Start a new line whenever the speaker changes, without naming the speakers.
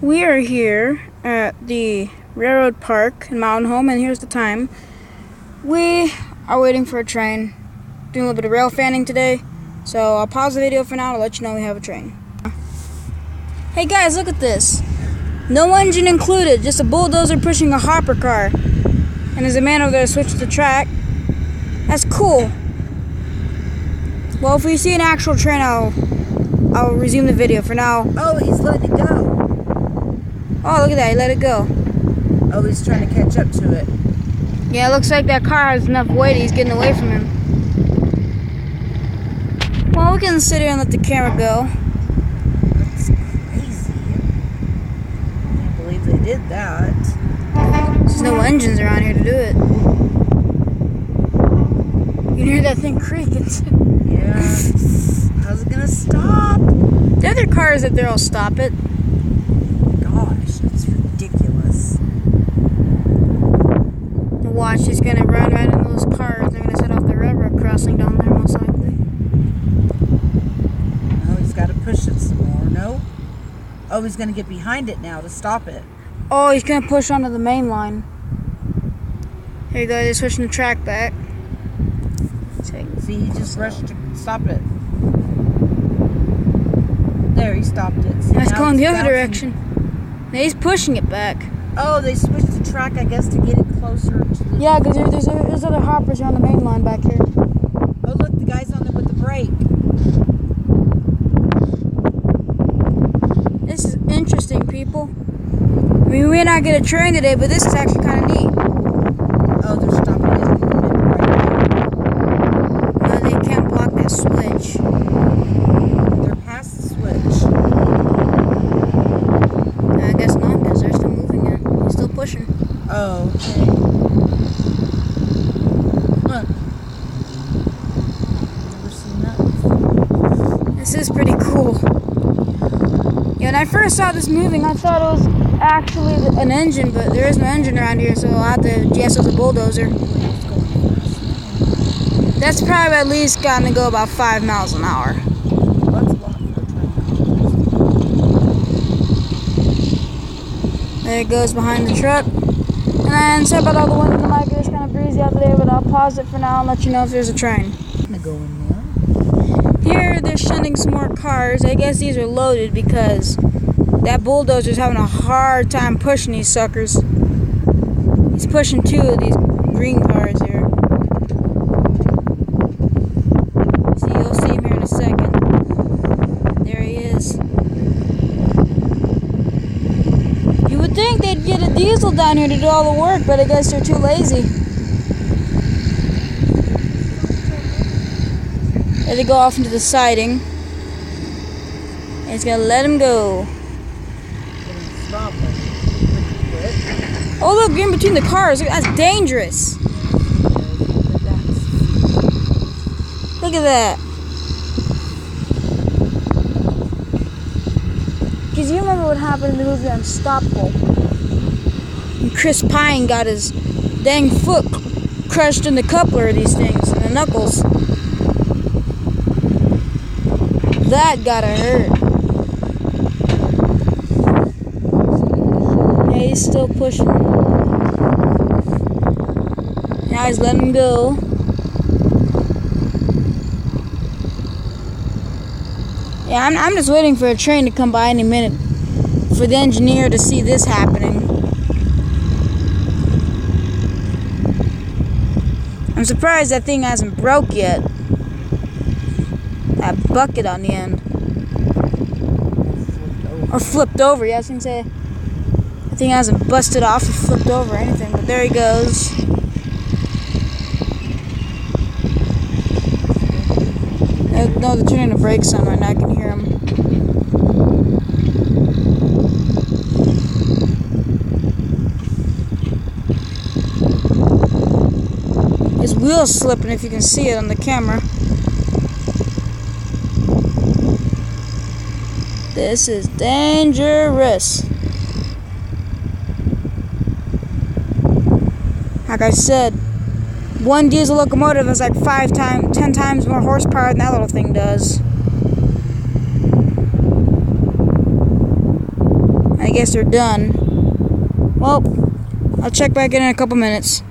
We are here at the railroad park in Mountain Home, and here's the time. We are waiting for a train. Doing a little bit of rail fanning today, so I'll pause the video for now to let you know we have a train. Hey guys, look at this. No engine included, just a bulldozer pushing a hopper car. And there's a man over there to switch the track. That's cool. Well, if we see an actual train, I'll resume the video. For now.
Oh, he's letting it go.
Oh, look at that, he let it go.
Oh, he's trying to catch up to it.
Yeah, it looks like that car has enough weight, he's getting away from him. Well, we can sit here and let the camera go.
That's crazy. I can't believe they did that.
There's no engines around here to do it. You can hear that thing creaking too.
Yeah. How's it gonna stop?
The other cars up there will stop it.
Gosh, that's ridiculous.
Watch, he's gonna run right into those cars. They're gonna set off the railroad crossing down there, most likely.
Oh, he's got to push it some more. No. Oh, he's gonna get behind it now to stop it.
Oh, he's gonna push onto the main line. Here you go, they're switching the track back.
See, he just rushed to stop it. There, he stopped it. See,
It's going the other
bouncing.
direction. Now he's pushing it back.
Oh, they switched the track, I guess, to get it closer to the...
Yeah, because there's other hoppers on the main line back here.
Oh, look, the guy's on there with the brake.
This is interesting, people. I mean, we may not get a train today, but this is actually kind of neat.
Oh, they're stopping it right now.
No, they can't block that switch.
They're past the switch.
I guess not, because they're still moving it. He's still pushing.
Oh, okay. Huh. Never seen that before.
This is pretty cool. Yeah, when I first saw this moving, I thought it was actually an engine, but there is no engine around here, so I'll have to guess it was a bulldozer. That's probably at least gotten to go about 5 miles an hour.
That's a lot for a train.
There it goes behind the truck. And sorry about all the wind in the mic, it's kind of breezy out today, but I'll pause it for now and let you know if there's a train.
I'm gonna go in there.
Here, they're shunting some more cars. I guess these are loaded because that bulldozer's having a hard time pushing these suckers. He's pushing 2 of these green cars here. See, you'll see him here in a second. There he is. You would think they'd get a diesel down here to do all the work, but I guess they're too lazy. There they go off into the siding. And he's gonna let him go.
Stop it.
Oh look, you're in between the cars. That's dangerous. Look at that. Because you remember what happened in the movie Unstoppable. And Chris Pine got his dang foot crushed in the coupler of these things, and the knuckles. That gotta hurt. Yeah, he's still pushing. Now he's letting him go. Yeah, I'm just waiting for a train to come by any minute for the engineer to see this happening. I'm surprised that thing hasn't broke yet. That bucket on the end. Or flipped over, yeah, I was gonna say. The thing hasn't busted off or flipped over or anything, but there he goes. No, they're turning the brakes on right now, I can hear him. His wheel's slipping if you can see it on the camera. This is dangerous. Like I said, one diesel locomotive has like 10 times more horsepower than that little thing does. guess they're done. Well, I'll check back in a couple minutes.